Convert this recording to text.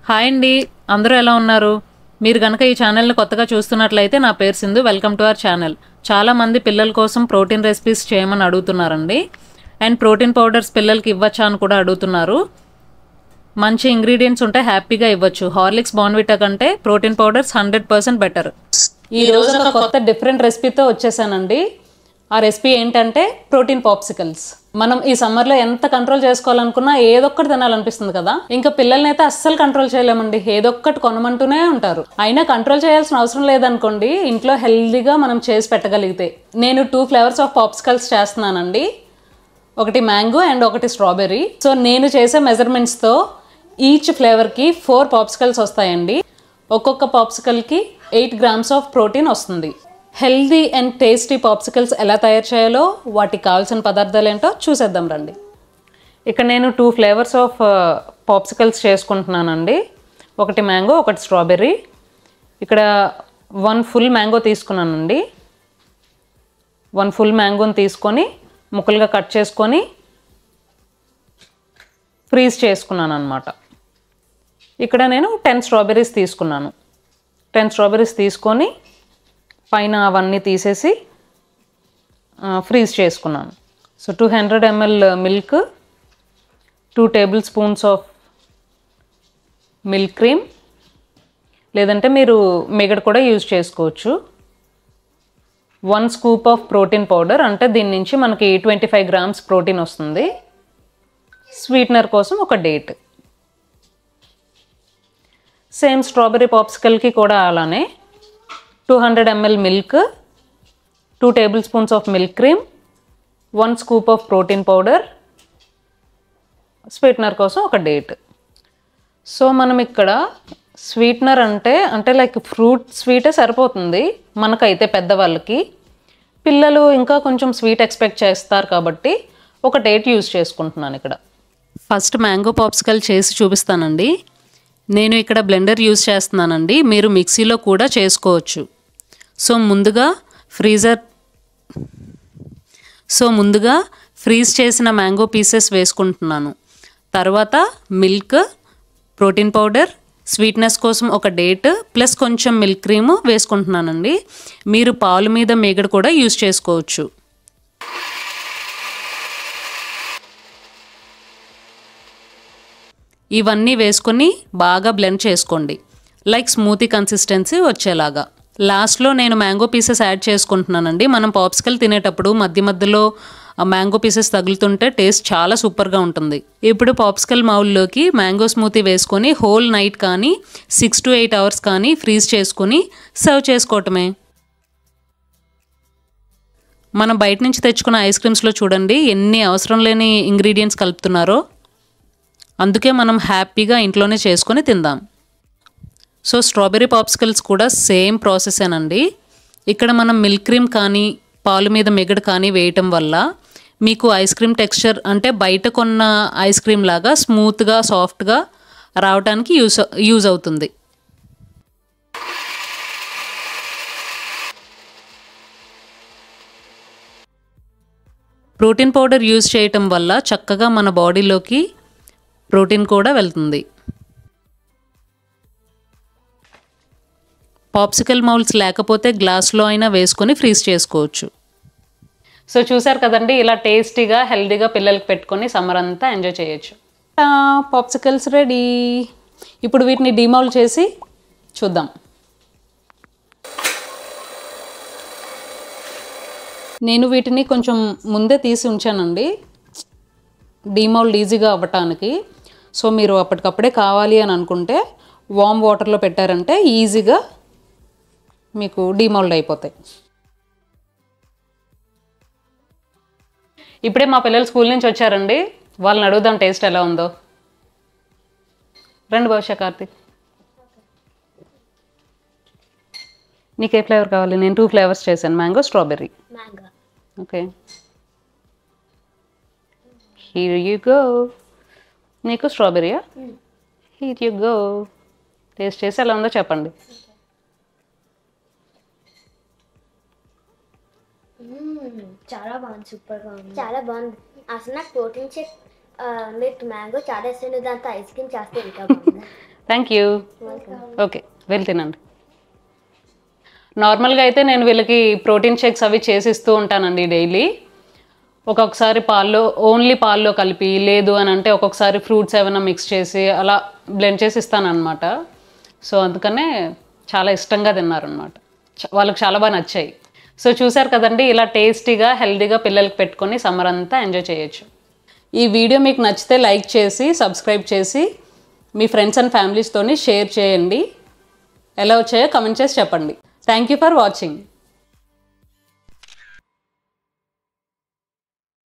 Hi అండి, అందరూ ఎలా ఉన్నారు? మీరు కనుక ఈ ఛానల్ని కొత్తగా చూస్తున్నట్లయితే నా పేరు Sindhu. Welcome to our channel. చాలామంది పిల్లల కోసం ప్రోటీన్ రెసిపీస్ చేయమని అడుగుతున్నారండి. అండ్ ప్రోటీన్ పౌడర్స్ పిల్లలకి ఇవ్వచ్చా అని కూడా అడుగుతున్నారు. మంచి ఇంగ్రీడియంట్స్ ఉంటే హ్యాపీగా ఇవ్వచ్చు. హార్లిక్స్ బార్న్విటా కంటే ప్రోటీన్ పౌడర్స్ 100% బెటర్. ఈ రోజు ఒక కొత్త డిఫరెంట్ రెసిపీతో వచ్చేసానండి. ఆ రెసిపీ ఏంటంటే ప్రోటీన్ పాప్సికల్స్. మనం ఈ సమ్మర్లో ఎంత కంట్రోల్ చేసుకోవాలనుకున్నా ఏదొక్కటి తినాలనిపిస్తుంది కదా. ఇంకా పిల్లల్ని అయితే అస్సలు కంట్రోల్ చేయలేమండి. ఏదొక్కటి కొనమంటూనే ఉంటారు. అయినా కంట్రోల్ చేయాల్సిన అవసరం లేదనుకోండి, ఇంట్లో హెల్దీగా మనం చేసి పెట్టగలిగితే. నేను 2 ఫ్లేవర్స్ ఆఫ్ పాప్సికల్స్ చేస్తున్నానండి. ఒకటి మ్యాంగో అండ్ ఒకటి స్ట్రాబెర్రీ. సో నేను చేసే మెజర్మెంట్స్తో ఈచ్ ఫ్లేవర్కి 4 పాప్సికల్స్ వస్తాయండి. ఒక్కొక్క పాప్సికల్కి 8 grams ఆఫ్ ప్రోటీన్ వస్తుంది. హెల్దీ అండ్ టేస్టీ పాప్సికల్స్ ఎలా తయారు చేయాలో, వాటికి కావాల్సిన పదార్థాలు ఏంటో చూసేద్దాం రండి. ఇక్కడ నేను 2 ఫ్లేవర్స్ ఆఫ్ పాప్సికల్స్ చేసుకుంటున్నానండి. ఒకటి మ్యాంగో, ఒకటి స్ట్రాబెర్రీ. ఇక్కడ 1 full మ్యాంగో తీసుకున్నానండి. 1 full మ్యాంగోని తీసుకొని ముక్కలుగా కట్ చేసుకొని ఫ్రీజ్ చేసుకున్నాను అనమాట. ఇక్కడ నేను 10 స్ట్రాబెర్రీస్ తీసుకున్నాను. 10 స్ట్రాబెర్రీస్ తీసుకొని పైన అవన్నీ తీసేసి ఫ్రీజ్ చేసుకున్నాను. So 200 ml milk, 2 tablespoons of milk cream, లేదంటే మీరు మిగడ కూడా యూజ్ చేసుకోవచ్చు. 1 scoop ఆఫ్ ప్రోటీన్ పౌడర్, అంటే దీని నుంచి మనకి 25 grams ప్రోటీన్ వస్తుంది. స్వీట్నర్ కోసం ఒక డేట్. సేమ్ స్ట్రాబెర్రీ పాప్సికల్కి కూడా అలానే 200 ml milk, 2 tablespoons of milk cream, 1 scoop of protein powder, sweetener కోసం ఒక డేట్. సో మనం ఇక్కడ స్వీట్నర్ అంటే లైక్ ఫ్రూట్ స్వీటే సరిపోతుంది మనకైతే. పెద్దవాళ్ళకి, పిల్లలు ఇంకా కొంచెం స్వీట్ ఎక్స్పెక్ట్ చేస్తారు కాబట్టి ఒక డేట్ యూజ్ చేసుకుంటున్నాను ఇక్కడ. ఫస్ట్ మ్యాంగో పాప్సికల్ చేసి చూపిస్తానండి. నేను ఇక్కడ బ్లెండర్ యూజ్ చేస్తున్నానండి. మీరు మిక్సీలో కూడా చేసుకోవచ్చు. సో ముందుగా ఫ్రీజ్ చేసిన మ్యాంగో పీసెస్ వేసుకుంటున్నాను. తర్వాత మిల్క్, ప్రోటీన్ పౌడర్, స్వీట్నెస్ కోసం ఒక డేట్ ప్లస్ కొంచెం మిల్క్ క్రీమ్ వేసుకుంటున్నానండి. మీరు పాలు మీద మీగడ కూడా యూజ్ చేసుకోవచ్చు. ఇవన్నీ వేసుకొని బాగా బ్లెండ్ చేసుకోండి, లైక్ స్మూతీ కన్సిస్టెన్సీ వచ్చేలాగా. లాస్ట్లో నేను మ్యాంగో పీసెస్ యాడ్ చేసుకుంటున్నానండి. మనం పాప్సికల్ తినేటప్పుడు మధ్య మధ్యలో మ్యాంగో పీసెస్ తగులుతుంటే టేస్ట్ చాలా సూపర్గా ఉంటుంది. ఇప్పుడు పాప్సికల్ మౌల్లోకి మ్యాంగో స్మూతీ వేసుకొని హోల్ నైట్ కానీ 6 to 8 hours కానీ ఫ్రీజ్ చేసుకొని సర్వ్ చేసుకోవటమే. మనం బయట నుంచి తెచ్చుకున్న ఐస్ క్రీమ్స్లో చూడండి ఎన్ని అవసరం లేని ఇంగ్రీడియంట్స్ కలుపుతున్నారో. అందుకే మనం హ్యాపీగా ఇంట్లోనే చేసుకొని తిందాం. సో స్ట్రాబెర్రీ పాప్సికల్స్ కూడా సేమ్ ప్రాసెసేనండి. ఇక్కడ మనం మిల్క్ క్రీమ్ కానీ పాలు మీద మిగడ కానీ వేయటం వల్ల మీకు ఐస్ క్రీమ్ టెక్స్చర్, అంటే బయట కొన్న ఐస్ క్రీమ్ లాగా స్మూత్గా సాఫ్ట్గా రావడానికి యూజ్ అవుతుంది. ప్రోటీన్ పౌడర్ యూజ్ చేయటం వల్ల చక్కగా మన బాడీలోకి ప్రోటీన్ కూడా వెళ్తుంది. పాప్సికల్ మౌల్స్ లేకపోతే గ్లాస్లో అయినా వేసుకొని ఫ్రీజ్ చేసుకోవచ్చు. సో చూసారు కదండి, ఇలా టేస్టీగా హెల్దీగా పిల్లలకి పెట్టుకొని సమ్మర్ అంతా ఎంజాయ్ చేయొచ్చు. Popsicles ready. ఇప్పుడు వీటిని డీమౌల్డ్ చేసి చూద్దాం. నేను వీటిని కొంచెం ముందే తీసి ఉంచానండి, డీమౌల్డ్ ఈజీగా అవ్వటానికి. సో మీరు అప్పటికప్పుడే కావాలి అని అనుకుంటే వామ్ వాటర్లో పెట్టారంటే ఈజీగా మీకు డీమౌల్డ్ అయిపోతాయి. ఇప్పుడే మా పిల్లలు స్కూల్ నుంచి వచ్చారండి. వాళ్ళని అడుగుదాం టేస్ట్ ఎలా ఉందో. రండి భవిష్య, కార్తీక్, నీకే ఫ్లేవర్ కావాలి? నేను 2 ఫ్లేవర్స్ చేశాను, mango, strawberry. Okay, here you go. నీకు స్ట్రాబెర్రీయా? Here you go. టేస్ట్ చేసి ఎలా ఉందో చెప్పండి. చాలా బాగుంది, సూపర్గా ఉంది, చాలా బాగుంది. అసలు నాకు ప్రోటీన్ షేక్ విత్ మ్యాంగో చాలా ఇష్టం. దాంతో ఐస్ క్రీమ్ చేస్తే ఇంకా బాగుంది. Thank you. ఓకే, వెళ్ళి తినండి. నార్మల్గా అయితే నేను వీళ్ళకి ప్రోటీన్ షేక్స్ అవి చేసి ఇస్తూ ఉంటానండి డైలీ. ఒక్కొక్కసారి ఓన్లీ పాల్లో కలిపి, లేదు అని అంటే ఒక్కొక్కసారి ఫ్రూట్స్ ఏమైనా మిక్స్ చేసి అలా బ్లెండ్ చేసి ఇస్తానన్నమాట. సో అందుకనే చాలా ఇష్టంగా తిన్నారనమాట. వాళ్ళకి చాలా బాగా నచ్చాయి. సో చూసారు కదండి, ఇలా టేస్టీగా హెల్తీగా పిల్లలకి పెట్టుకొని సమ్మర్ అంతా ఎంజాయ్ చేయొచ్చు. ఈ వీడియో మీకు నచ్చితే లైక్ చేసి సబ్స్క్రైబ్ చేసి మీ ఫ్రెండ్స్ అండ్ ఫ్యామిలీస్తోని షేర్ చేయండి. ఎలా వచ్చాయో కమెంట్ చేసి చెప్పండి. Thank you for watching.